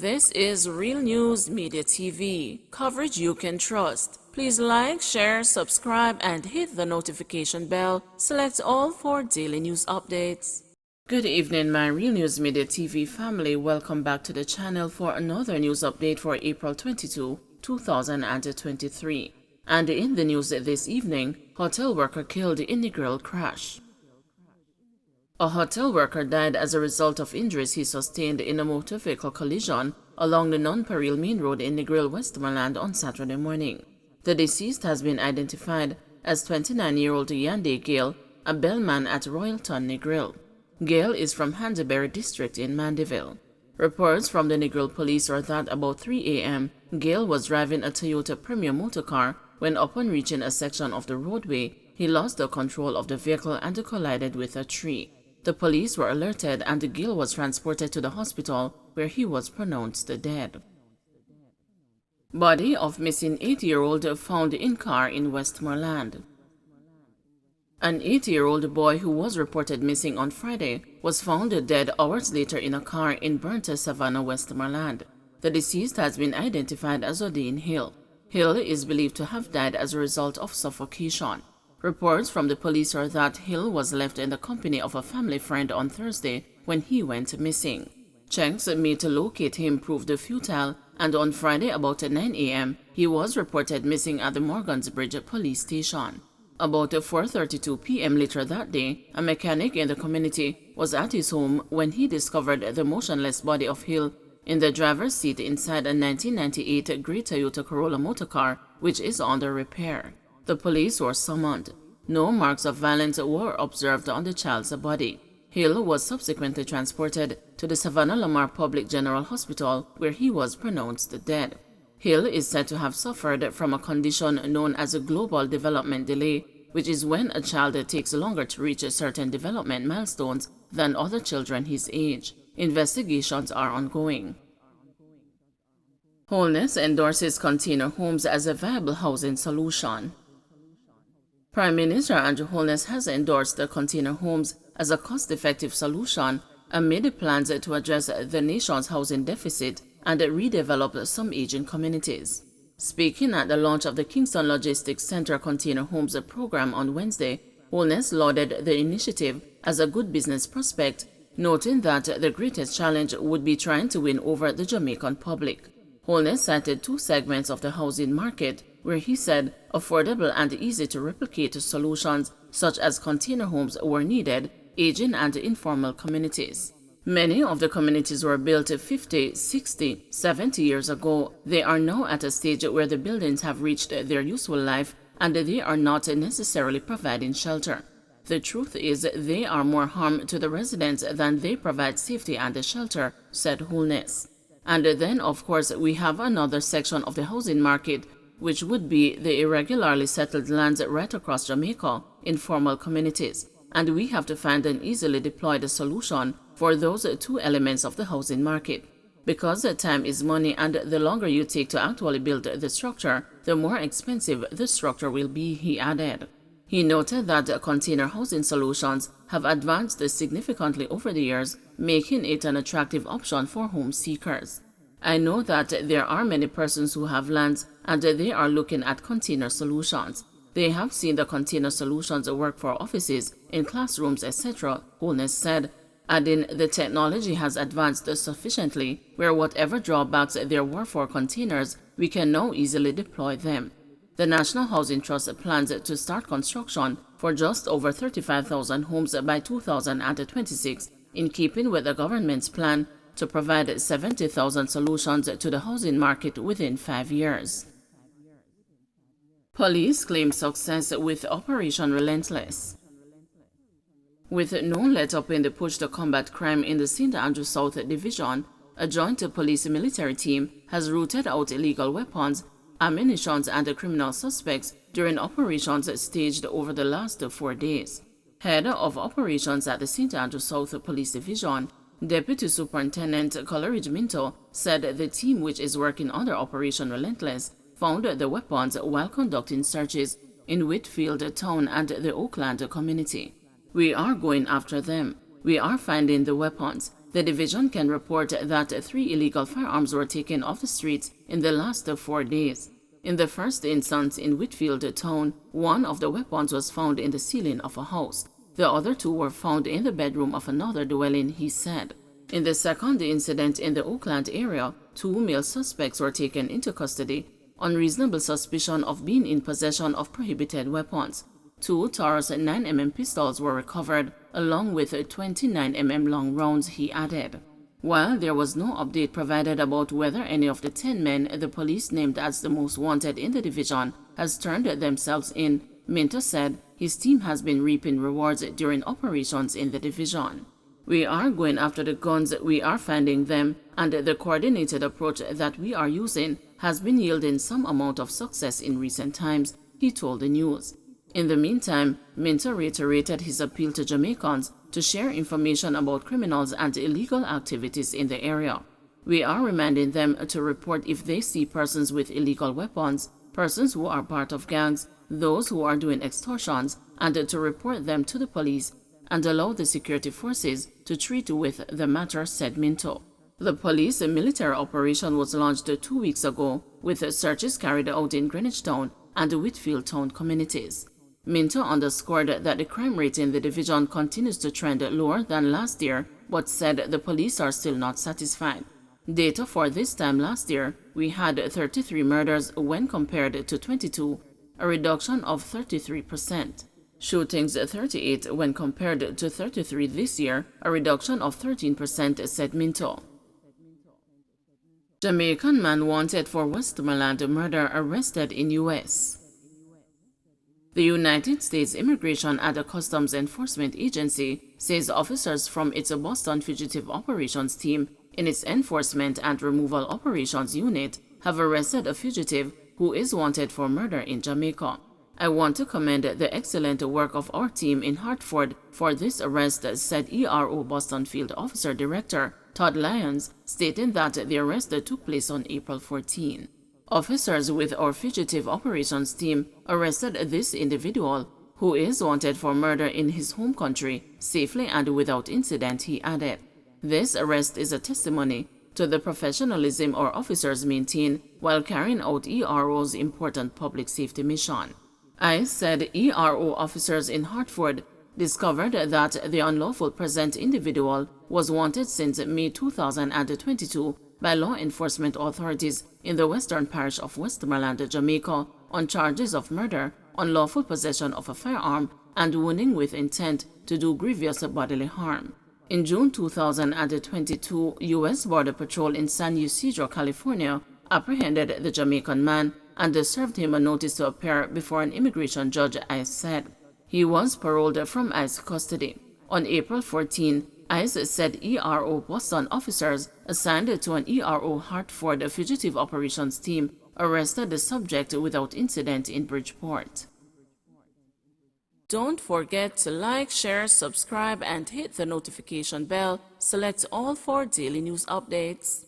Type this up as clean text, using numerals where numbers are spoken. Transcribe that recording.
This is Real News Media TV, coverage you can trust. Please like, share, subscribe, and hit the notification bell. Select all for daily news updates. Good evening, my Real News Media TV family. Welcome back to the channel for another news update for April 22, 2023. And in the news this evening, hotel worker killed in Negril crash. A hotel worker died as a result of injuries he sustained in a motor vehicle collision along the Non-Peril Main Road in Negril, Westmoreland on Saturday morning. The deceased has been identified as 29-year-old Yande Gale, a bellman at Royalton, Negril. Gale is from Handeberry District in Mandeville. Reports from the Negril police are that about 3 a.m., Gale was driving a Toyota Premium motorcar when upon reaching a section of the roadway, he lost the control of the vehicle and collided with a tree. The police were alerted and Gale was transported to the hospital where he was pronounced dead. Body of missing 8-year-old found in car in Westmoreland. An 8-year-old boy who was reported missing on Friday was found dead hours later in a car in Burnt Savannah, Westmoreland. The deceased has been identified as Odin Hill. Hill is believed to have died as a result of suffocation. Reports from the police are that Hill was left in the company of a family friend on Thursday when he went missing. Checks made to locate him proved futile, and on Friday about 9 a.m., he was reported missing at the Morgan's Bridge police station. About 4:32 p.m. later that day, a mechanic in the community was at his home when he discovered the motionless body of Hill in the driver's seat inside a 1998 gray Toyota Corolla motorcar, which is under repair. The police were summoned. No marks of violence were observed on the child's body. Hill was subsequently transported to the Savannah Lamar Public General Hospital, where he was pronounced dead. Hill is said to have suffered from a condition known as a global development delay, which is when a child takes longer to reach certain development milestones than other children his age. Investigations are ongoing. Holness endorses container homes as a viable housing solution. Prime Minister Andrew Holness has endorsed the container homes as a cost-effective solution amid plans to address the nation's housing deficit and redevelop some aging communities. Speaking at the launch of the Kingston Logistics Center Container Homes program on Wednesday, Holness lauded the initiative as a good business prospect, noting that the greatest challenge would be trying to win over the Jamaican public. Holness cited two segments of the housing market where he said affordable and easy to replicate solutions such as container homes were needed, aging and informal communities. Many of the communities were built 50, 60, 70 years ago. They are now at a stage where the buildings have reached their useful life and they are not necessarily providing shelter. The truth is they are more harm to the residents than they provide safety and shelter, said Holness. And then, of course, we have another section of the housing market, which would be the irregularly settled lands right across Jamaica, informal communities. And we have to find an easily deployed solution for those two elements of the housing market. Because time is money and the longer you take to actually build the structure, the more expensive the structure will be, he added. He noted that container housing solutions have advanced significantly over the years, making it an attractive option for home seekers. I know that there are many persons who have lands and they are looking at container solutions. They have seen the container solutions work for offices, in classrooms, etc., Holness said, adding the technology has advanced sufficiently where whatever drawbacks there were for containers, we can now easily deploy them. The National Housing Trust plans to start construction for just over 35,000 homes by 2026, in keeping with the government's plan to provide 70,000 solutions to the housing market within 5 years. Police claim success with Operation Relentless. With no let-up in the push to combat crime in the St. Andrew South Division, a joint police-military team has rooted out illegal weapons, ammunition and criminal suspects during operations staged over the last 4 days. Head of operations at the St. Andrew South Police Division, Deputy Superintendent Coleridge Minto, said the team, which is working under Operation Relentless, found the weapons while conducting searches in Whitfield Town and the Oakland community. We are going after them. We are finding the weapons. the division can report that 3 illegal firearms were taken off the streets in the last 4 days. In the first instance in Whitfield town, one of the weapons was found in the ceiling of a house. The other 2 were found in the bedroom of another dwelling, he said. In the second incident in the Oakland area, 2 male suspects were taken into custody on reasonable suspicion of being in possession of prohibited weapons. 2 Taurus 9mm pistols were recovered, along with 29mm long rounds, he added. While there was no update provided about whether any of the 10 men the police named as the most wanted in the division has turned themselves in, Minto said his team has been reaping rewards during operations in the division. We are going after the guns, we are finding them, and the coordinated approach that we are using has been yielding some amount of success in recent times, he told the news. In the meantime, Minto reiterated his appeal to Jamaicans to share information about criminals and illegal activities in the area. We are reminding them to report if they see persons with illegal weapons, persons who are part of gangs, those who are doing extortions, and to report them to the police and allow the security forces to treat with the matter, said Minto. The police military operation was launched 2 weeks ago, with searches carried out in Greenwich Town and the Whitfield Town communities. Minto underscored that the crime rate in the division continues to trend lower than last year, but said the police are still not satisfied. Data for this time last year, we had 33 murders when compared to 22, a reduction of 33%. Shootings 38 when compared to 33 this year, a reduction of 13%, said Minto. Jamaican man wanted for Westmoreland murder arrested in U.S. The United States Immigration and Customs Enforcement Agency says officers from its Boston Fugitive Operations Team in its Enforcement and Removal Operations Unit have arrested a fugitive who is wanted for murder in Jamaica. I want to commend the excellent work of our team in Hartford for this arrest, said ERO Boston Field Officer Director Todd Lyons, stating that the arrest took place on April 14. Officers with our Fugitive Operations Team arrested this individual, who is wanted for murder in his home country, safely and without incident, he added. This arrest is a testimony to the professionalism our officers maintain while carrying out ERO's important public safety mission. I said ERO officers in Hartford discovered that the unlawful present individual was wanted since May 2022 by law enforcement authorities in the Western Parish of Westmoreland, Jamaica, on charges of murder, unlawful possession of a firearm, and wounding with intent to do grievous bodily harm. In June 2022, U.S. Border Patrol in San Ysidro, California, apprehended the Jamaican man and served him a notice to appear before an immigration judge, ICE said. He was paroled from ICE custody. On April 14, ICE said ERO Boston officers assigned to an ERO Hartford Fugitive Operations Team arrested the subject without incident in Bridgeport. Don't forget to like, share, subscribe, and hit the notification bell. Select all for daily news updates.